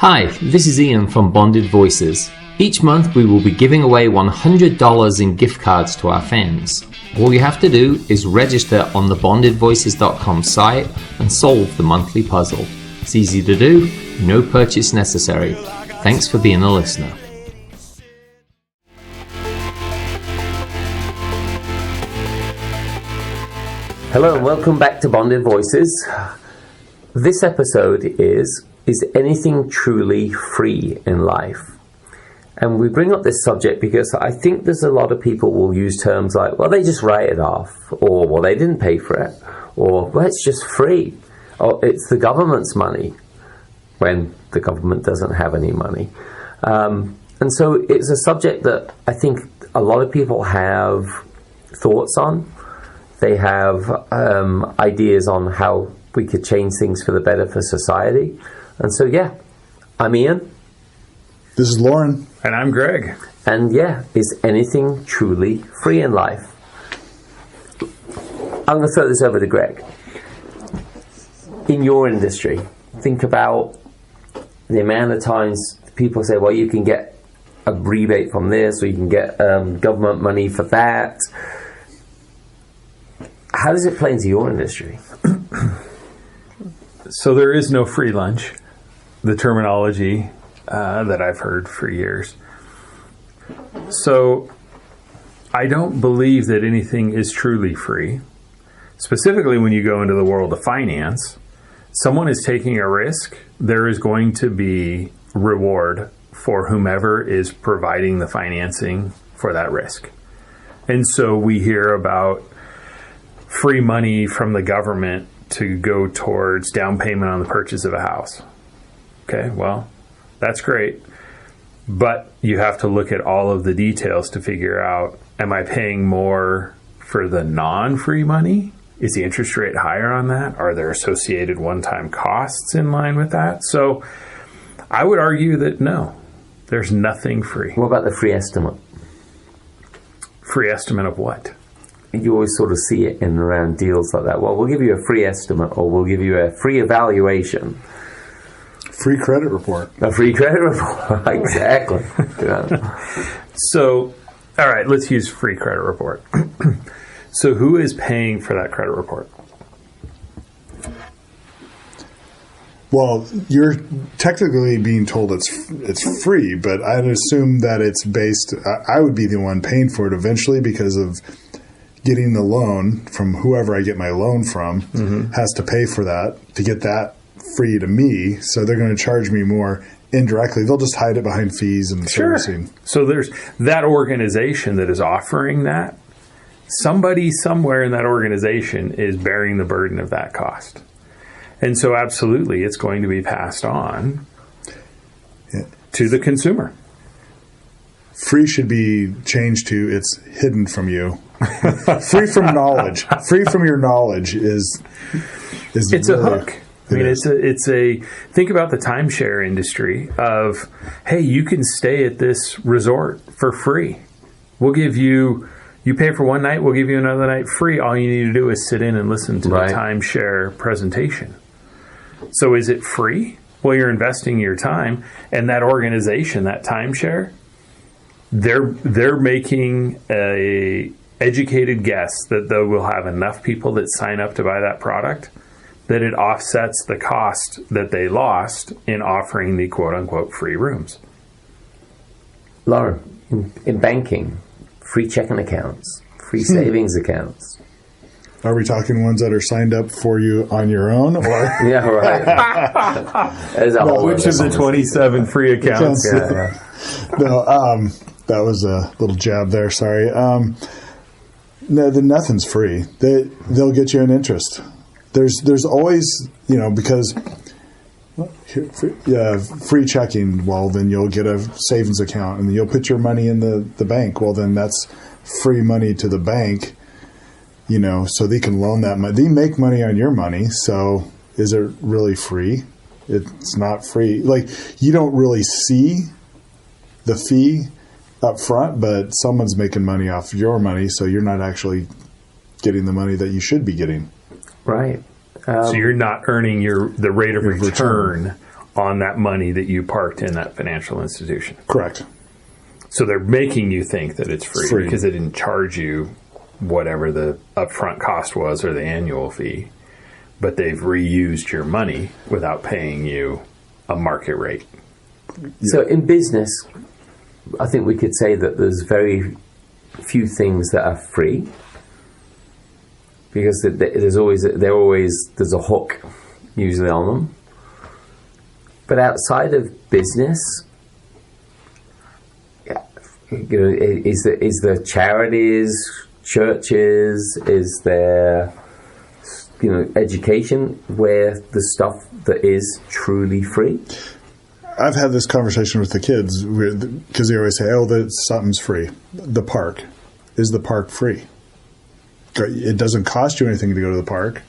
Hi, this is Ian from Bonded Voices. Each month we will be giving away $100 in gift cards to our fans. All you have to do is register on the bondedvoices.com site and solve the monthly puzzle. It's easy to do, no purchase necessary. Thanks for being a listener. Hello and welcome back to Bonded Voices. This episode is anything truly free in life? And we bring up this subject because I think there's a lot of people will use terms like, well, they just write it off, or, well, they didn't pay for it, or, well, it's just free, or it's the government's money, when the government doesn't have any money. And so it's a subject that I think a lot of people have thoughts on. They have ideas on how we could change things for the better for society. And so, yeah, I'm Ian. This is Lauren. And I'm Greg. And yeah, is anything truly free in life? I'm going to throw this over to Greg. In your industry, think about the amount of times people say, well, you can get a rebate from this, or you can get government money for that. How does it play into your industry? So there is no free lunch, the terminology that I've heard for years. So I don't believe that anything is truly free. Specifically when you go into the world of finance, someone is taking a risk, there is going to be reward for whomever is providing the financing for that risk. And so we hear about free money from the government to go towards down payment on the purchase of a house. Okay, well, that's great. But you have to look at all of the details to figure out, am I paying more for the non-free money? Is the interest rate higher on that? Are there associated one-time costs in line with that? So I would argue that no, there's nothing free. What about the free estimate? Free estimate of what? You always sort of see it in and around deals like that. Well, we'll give you a free estimate, or we'll give you a free evaluation. Free credit report. A free credit report. Exactly. Yeah. So, all right, let's use free credit report. So who is paying for that credit report? Well, you're technically being told it's free, but I'd assume that it's based, I would be the one paying for it eventually because of getting the loan from whoever I get my loan from has to pay for that to get that free to me. So they're going to charge me more indirectly. They'll just hide it behind fees and servicing. So there's that organization that is offering that. Somebody somewhere in that organization is bearing the burden of that cost. And so absolutely it's going to be passed on to the consumer. Free should be changed to it's hidden from you. Free from knowledge. Free from your knowledge is it's really a hook. I mean, it's a think about the timeshare industry of, hey, you can stay at this resort for free. We'll give you pay for one night, we'll give you another night free. All you need to do is sit in and listen to the timeshare presentation. So is it free? Well, you're investing your time, and that organization, that timeshare, they're making a educated guess that they will have enough people that sign up to buy that product that it offsets the cost that they lost in offering the quote-unquote free rooms. Lauren, in banking, free checking accounts, free savings accounts. Are we talking ones that are signed up for you on your own? Or? Yeah, right. Which of the 27 free accounts? No, that was a little jab there. Sorry. No, nothing's free. They'll get you an interest. There's always, because free checking. Well, then you'll get a savings account, and you'll put your money in the bank. Well, then that's free money to the bank. So they can loan that money. They make money on your money. So is it really free? It's not free. Like, you don't really see the fee up front, but someone's making money off your money, so you're not actually getting the money that you should be getting. Right. So you're not earning the rate of return on that money that you parked in that financial institution. Correct. So they're making you think that it's free, Free. because they didn't charge you whatever the upfront cost was or the annual fee, but they've reused your money without paying you a market rate. So in business, I think we could say that there's very few things that are free, because there's a hook usually on them. But outside of business, is there charities, churches, is there education where the stuff that is truly free? I've had this conversation with the kids because they always say, "Oh, something's free." The park. Is the park free? It doesn't cost you anything to go to the park.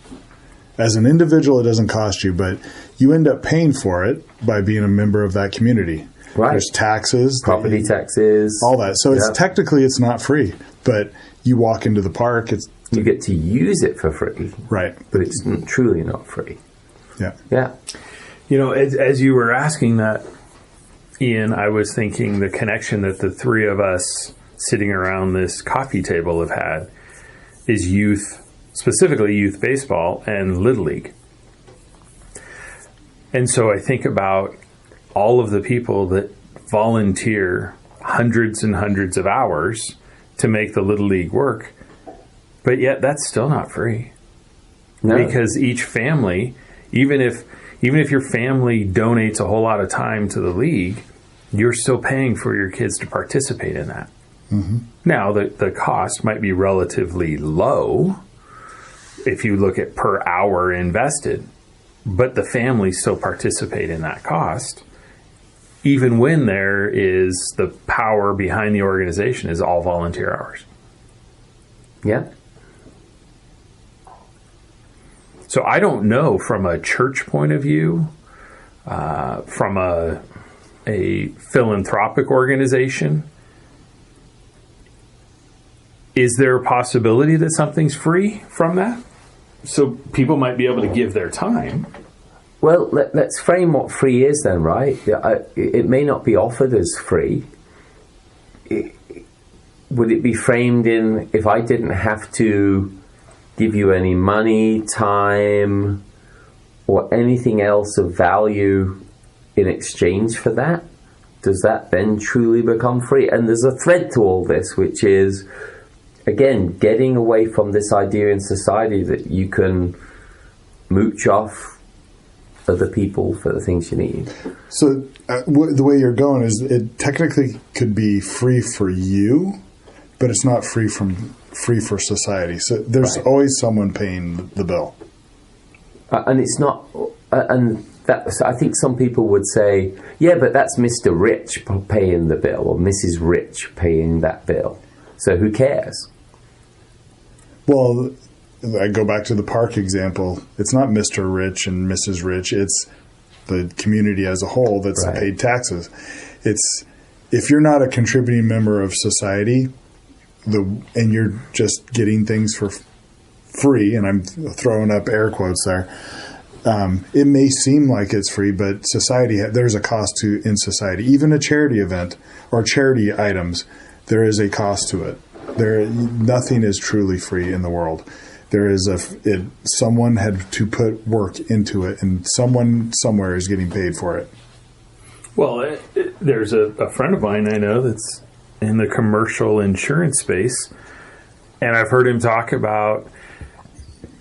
As an individual, it doesn't cost you, but you end up paying for it by being a member of that community. Right. There's taxes, Property taxes. all that. So it's technically it's not free, but you walk into the park, you get to use it for free. Right. But it's truly not free. Yeah. Yeah. As you were asking that, Ian, I was thinking the connection that the three of us sitting around this coffee table have had is youth, specifically youth baseball and Little League. And so I think about all of the people that volunteer hundreds and hundreds of hours to make the Little League work, but yet that's still not free. No. Because each family, even if your family donates a whole lot of time to the league, you're still paying for your kids to participate in that. Mm-hmm. Now, the cost might be relatively low if you look at per hour invested, but the families still participate in that cost, even when there is the power behind the organization is all volunteer hours. Yeah. So I don't know from a church point of view, from a philanthropic organization, is there a possibility that something's free from that? So people might be able to give their time. Well, let's frame what free is then, right? It may not be offered as free. Would it be framed in, if I didn't have to give you any money, time, or anything else of value in exchange for that? Does that then truly become free? And there's a thread to all this, which is, again, getting away from this idea in society that you can mooch off other people for the things you need. So the way you're going is it technically could be free for you, but it's not free for society. So there's Right. always someone paying the bill. And it's not, and that, so I think some people would say, yeah, but that's Mr. Rich paying the bill or Mrs. Rich paying that bill. So who cares? Well, I go back to the park example. It's not Mr. Rich and Mrs. Rich. It's the community as a whole that's Right. paid taxes. It's if you're not a contributing member of society, and you're just getting things for free, and I'm throwing up air quotes there. It may seem like it's free, but society there's a cost in society. Even a charity event or charity items, there is a cost to it. Nothing is truly free in the world. There is someone had to put work into it, and someone somewhere is getting paid for it. Well, there's a friend of mine I know that's in the commercial insurance space, and I've heard him talk about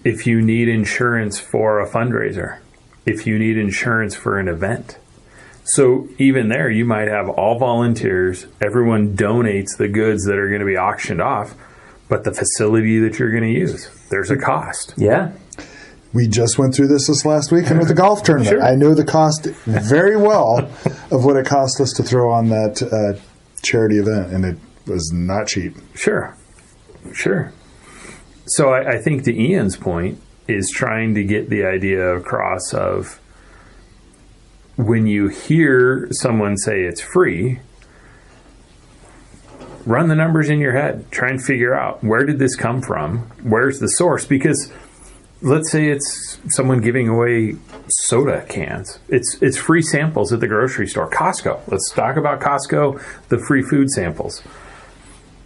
if you need insurance for a fundraiser, if you need insurance for an event. So even there, you might have all volunteers, everyone donates the goods that are going to be auctioned off, but the facility that you're going to use, there's a cost. Yeah. We just went through this last weekend with the golf tournament. Sure. I know the cost very well of what it cost us to throw on that charity event, and it was not cheap. Sure. So I think to Ian's point is trying to get the idea across of when you hear someone say it's free, run the numbers in your head. Try and figure out, where did this come from? Where's the source? Because let's say it's someone giving away soda cans. It's free samples at the grocery store. Costco. Let's talk about Costco, the free food samples.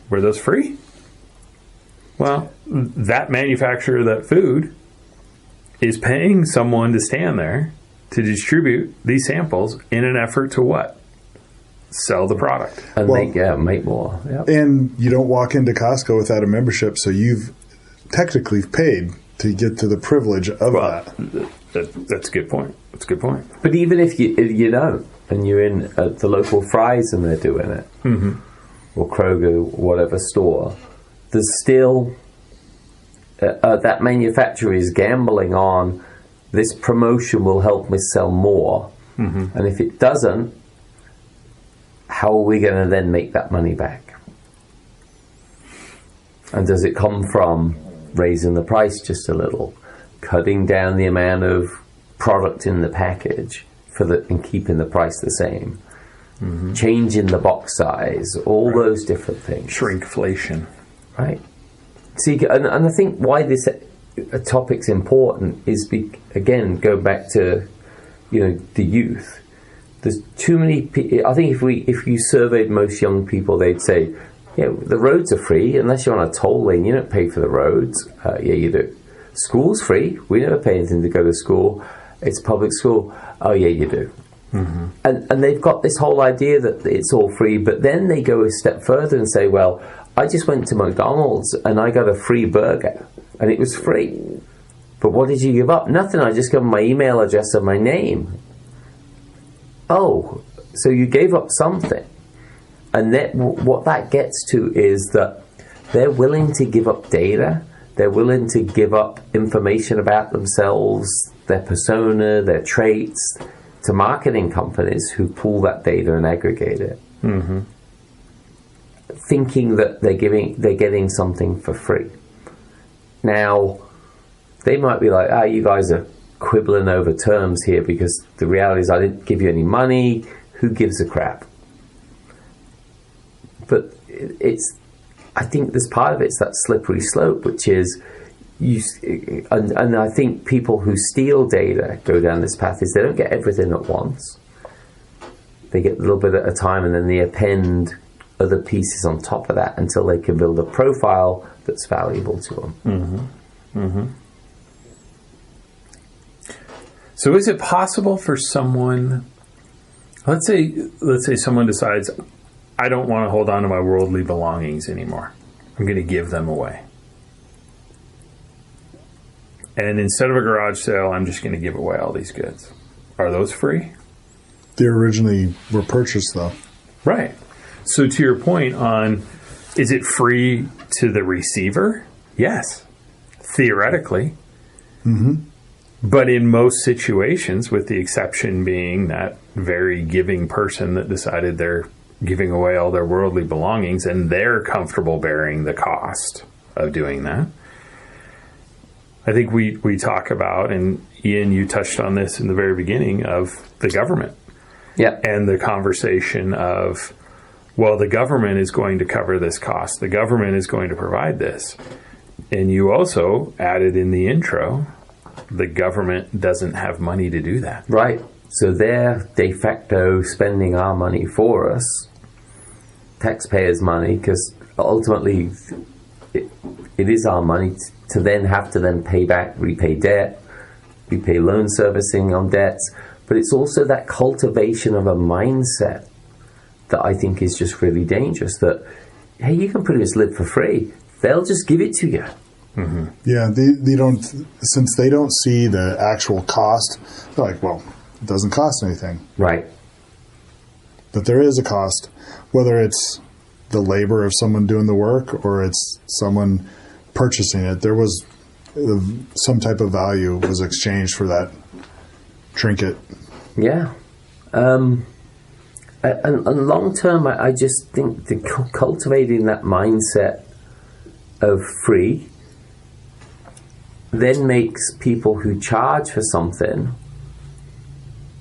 Were those free? Well, that manufacturer of that food is paying someone to stand there to distribute these samples in an effort to what? Sell the product. And make more. Yep. And you don't walk into Costco without a membership, so you've technically paid to get to the privilege of That's a good point. That's a good point. But even if you don't, and you're in the local Fry's and they're doing it, or Kroger, whatever store, there's still that manufacturer is gambling on this promotion will help me sell more. And if it doesn't, how are we going to then make that money back? And does it come from raising the price just a little, cutting down the amount of product in the package and keeping the price the same, changing the box size, all those different things. Shrinkflation. Right. See, and I think why this topic's important is, again, go back to, the youth. There's too many people. I think if you surveyed most young people, they'd say, the roads are free unless you're on a toll lane. You don't pay for the roads. Yeah, you do. School's free. We never pay anything to go to school. It's public school. Oh, yeah, you do. And they've got this whole idea that it's all free, but then they go a step further and say, well, I just went to McDonald's and I got a free burger and it was free. But what did you give up? Nothing. I just gave them my email address and my name. Oh, so you gave up something. And what that gets to is that they're willing to give up data. They're willing to give up information about themselves, their persona, their traits, to marketing companies who pull that data and aggregate it. Thinking that they're getting something for free. Now, they might be like, you guys are quibbling over terms here, because the reality is I didn't give you any money. Who gives a crap? But I think there's part of it's that slippery slope, which is and I think people who steal data go down this path is they don't get everything at once. They get a little bit at a time, and then they append other pieces on top of that until they can build a profile that's valuable to them. So is it possible for someone, let's say someone decides, I don't want to hold on to my worldly belongings anymore. I'm going to give them away. And instead of a garage sale, I'm just going to give away all these goods. Are those free? They originally were purchased, though. Right. So to your point on, is it free to the receiver? Yes. Theoretically. But in most situations, with the exception being that very giving person that decided they're giving away all their worldly belongings and they're comfortable bearing the cost of doing that. I think we talk about, and Ian, you touched on this in the very beginning, of the government. Yeah. And the conversation of, well, the government is going to cover this cost. The government is going to provide this. And you also added in the intro, the government doesn't have money to do that. Right. So they're de facto spending our money for us, taxpayers' money, because ultimately it is our money to then have to then pay back, repay debt, repay loan servicing on debts. But it's also that cultivation of a mindset that I think is just really dangerous, that, hey, you can pretty much live for free. They'll just give it to you. Yeah, they don't, since they don't see the actual cost, they're like, well, it doesn't cost anything. Right. But there is a cost, whether it's the labor of someone doing the work or it's someone purchasing it. There was some type of value was exchanged for that trinket. Yeah. And long term, I just think cultivating that mindset of free then makes people who charge for something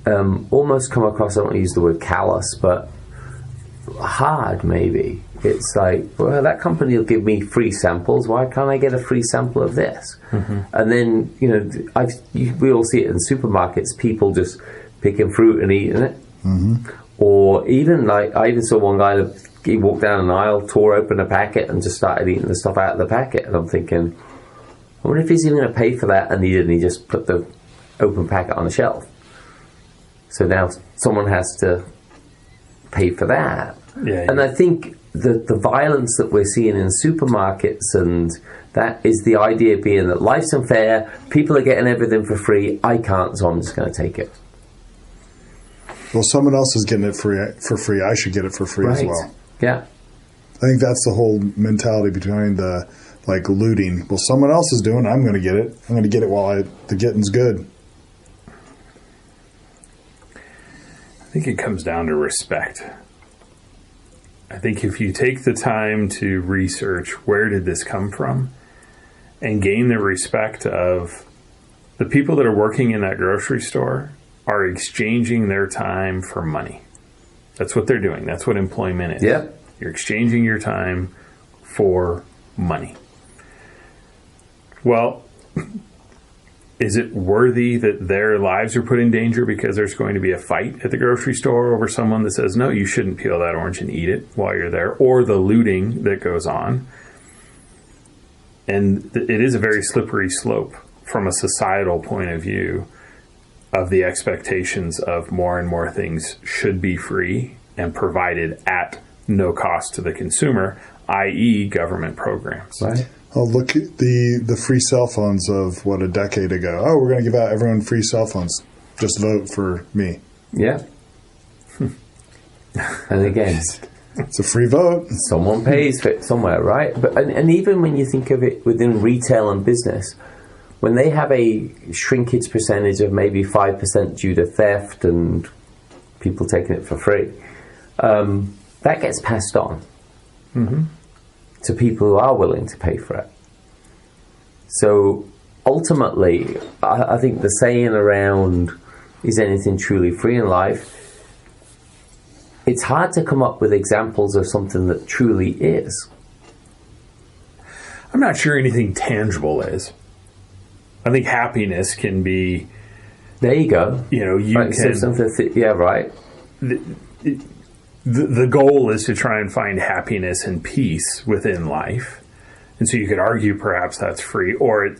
almost come across, I don't want to use the word callous, but hard, maybe. It's like, well, that company will give me free samples. Why can't I get a free sample of this? And then, we all see it in supermarkets, people just picking fruit and eating it. Or even, like, I even saw one guy that he walked down an aisle, tore open a packet, and just started eating the stuff out of the packet. And I'm thinking, I wonder if he's even going to pay for that. And he didn't. He just put the open packet on the shelf. So now someone has to pay for that. And I think the violence that we're seeing in supermarkets, and that is the idea being that life's unfair, people are getting everything for free, I can't, so I'm just going to take it. Well, someone else is getting it for free. I should get it for free as well. Yeah. I think that's the whole mentality behind the looting. Well, someone else is doing it, I'm going to get it. I'm going to get it while the getting's good. I think it comes down to respect. I think if you take the time to research where did this come from and gain the respect of the people that are working in that grocery store are exchanging their time for money. That's what they're doing. That's what employment is. Yep. You're exchanging your time for money. Well, is it worthy that their lives are put in danger because there's going to be a fight at the grocery store over someone that says, no, you shouldn't peel that orange and eat it while you're there, or the looting that goes on? And it is a very slippery slope from a societal point of view of the expectations of more and more things should be free and provided at no cost to the consumer, i.e. government programs. Right. Oh, look at the free cell phones of, a decade ago. Oh, we're going to give out everyone free cell phones. Just vote for me. Yeah. And again, it's a free vote. Someone pays for it somewhere, right? But and even when you think of it within retail and business, when they have a shrinkage percentage of maybe 5% due to theft and people taking it for free, that gets passed on to people who are willing to pay for it. So ultimately, I think the saying around, is anything truly free in life, it's hard to come up with examples of something that truly is. I'm not sure anything tangible is. I think happiness can be. There you go. You right, can. So right. The goal is to try and find happiness and peace within life. And so you could argue perhaps that's free, or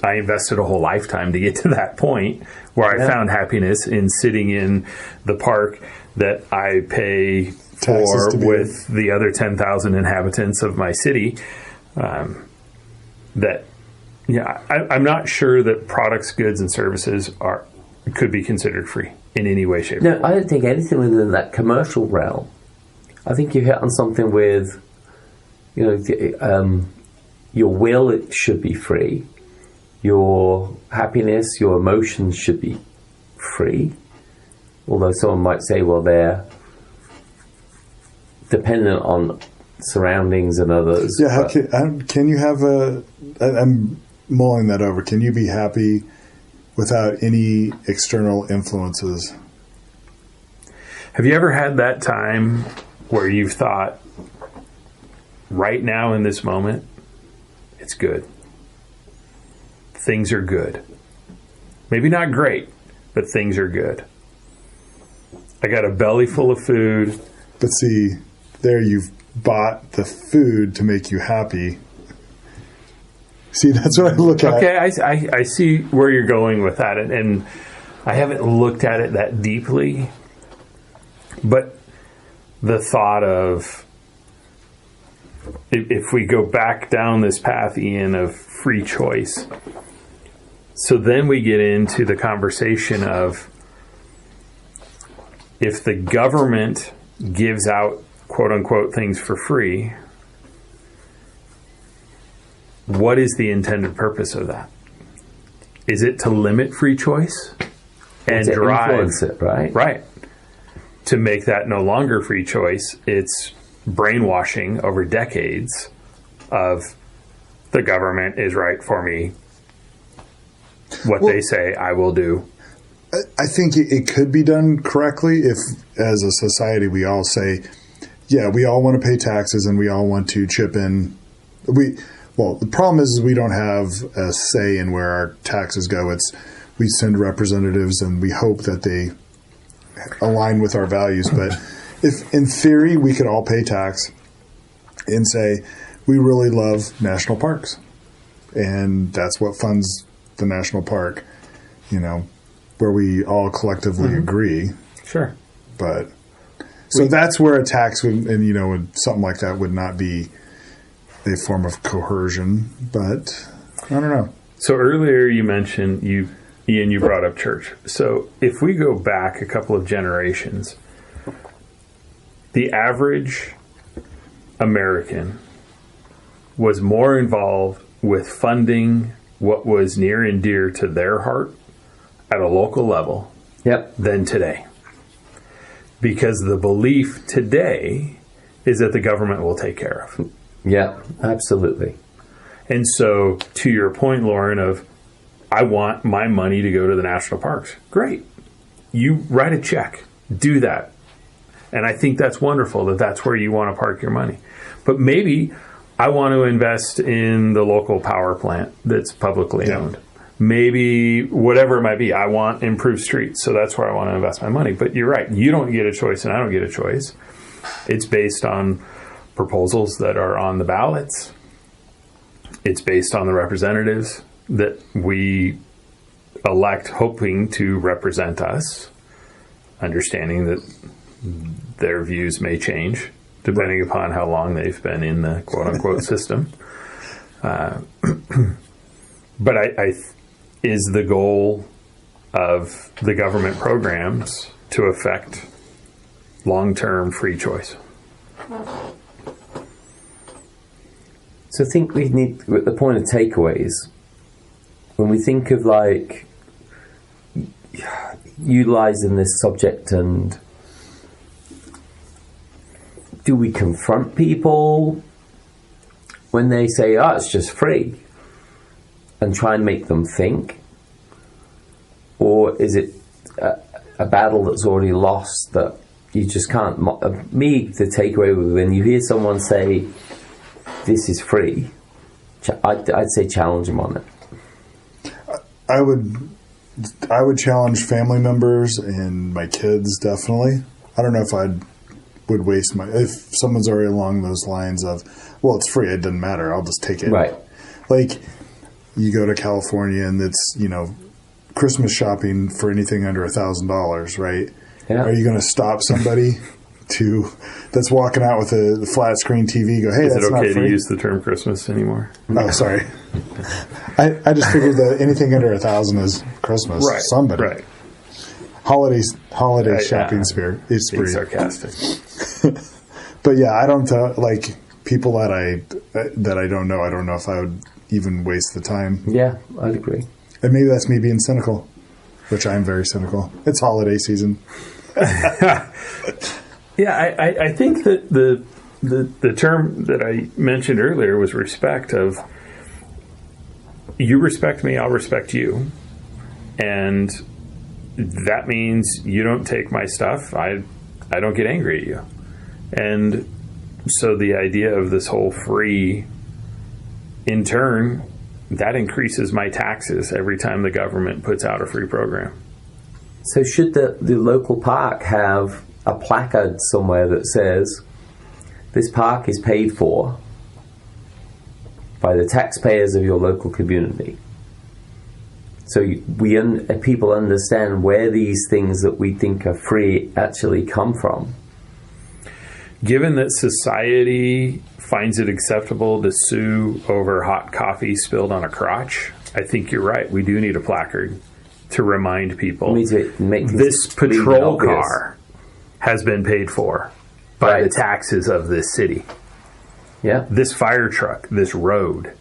I invested a whole lifetime to get to that point where I found happiness in sitting in the park that I pay for with the other 10,000 inhabitants of my city. I'm not sure that products, goods, and services could be considered free in any way, shape, or form. No, I don't think anything within that commercial realm. I think you hit on something with, your will, it should be free. Your happiness, your emotions should be free. Although someone might say, well, they're dependent on surroundings and others. Yeah, can you have I'm mulling that over. Can you be happy without any external influences? Have you ever had that time where you've thought, right now in this moment, it's good. Things are good. Maybe not great, but things are good. I got a belly full of food. But see, there you've bought the food to make you happy. See, that's what I look at. Okay, I see where you're going with that, and I haven't looked at it that deeply, but the thought of, if we go back down this path, Ian, of free choice, so then we get into the conversation of, if the government gives out quote-unquote things for free, what is the intended purpose of that? Is it to limit free choice and to drive influence it, right? Right. To make that no longer free choice, it's brainwashing over decades of the government is right for me. What they say, I will do. I think it could be done correctly if, as a society, we all say, yeah, we all want to pay taxes and we all want to chip in. Well, the problem is we don't have a say in where our taxes go. We send representatives and we hope that they align with our values. But if in theory we could all pay tax and say we really love national parks, and that's what funds the national park, where we all collectively agree. Sure. But so that's where a tax would, and something like that would not be a form of coercion. But I don't know. So earlier you mentioned Ian, you brought up church. So if we go back a couple of generations, the average American was more involved with funding what was near and dear to their heart at a local level than today. Because the belief today is that the government will take care of. Yeah, absolutely. And so to your point, Lauren, of I want my money to go to the national parks. Great. You write a check. Do that. And I think that's wonderful that that's where you want to park your money. But maybe I want to invest in the local power plant that's publicly owned. Maybe whatever it might be, I want improved streets, so that's where I want to invest my money. But you're right, you don't get a choice and I don't get a choice. It's based on proposals that are on the ballots. It's based on the representatives that we elect hoping to represent us, understanding that their views may change depending upon how long they've been in the quote-unquote system. But is the goal of the government programs to affect long-term free choice? So I think we need, at the point of takeaways, when we think of utilizing this subject, and do we confront people when they say, oh, it's just free, and try and make them think? Or is it a battle that's already lost that you just can't? The takeaway when you hear someone say, this is free, I'd say challenge them on it. I would challenge family members and my kids, definitely. I don't know if would waste if someone's already along those lines of, well, it's free, it doesn't matter, I'll just take it. Right. Like, you go to California and it's, Christmas shopping for anything under $1,000, right? Yeah. Are you going to stop somebody that's walking out with a flat screen TV, go, hey, is that's it okay not free? to use the term Christmas anymore? Oh, sorry. I just figured that anything under 1,000 is Christmas. Right. Somebody. Right. Holiday shopping spirit is Being free. sarcastic. But yeah, I don't like people that I don't know. I don't know if I would even waste the time. Yeah, I'd agree. And maybe that's me being cynical, which I'm very cynical. It's holiday season. Yeah, I think that the term that I mentioned earlier was respect. Of you respect me, I'll respect you, and that means you don't take my stuff. I don't get angry at you, and so the idea of this whole free, in turn, that increases my taxes every time the government puts out a free program. So should the local park have a placard somewhere that says, this park is paid for by the taxpayers of your local community? So people understand where these things that we think are free actually come from. Given that society finds it acceptable to sue over hot coffee spilled on a crotch, I think you're right. We do need a placard to remind people this patrol car has been paid for by the taxes of this city. Yeah. This fire truck, this road,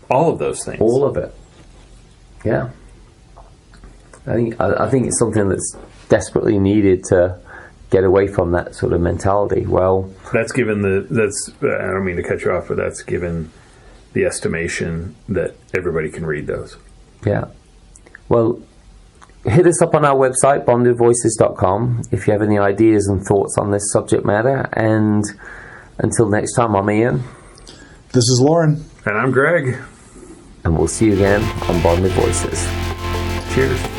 all of those things. All of it. Yeah. I think it's something that's desperately needed to get away from that sort of mentality. Well, that's given I don't mean to cut you off, but that's given the estimation that everybody can read those. Yeah. Well, hit us up on our website, bondedvoices.com, if you have any ideas and thoughts on this subject matter. And until next time, I'm Ian. This is Lauren. And I'm Greg. And we'll see you again on Bonded Voices. Cheers.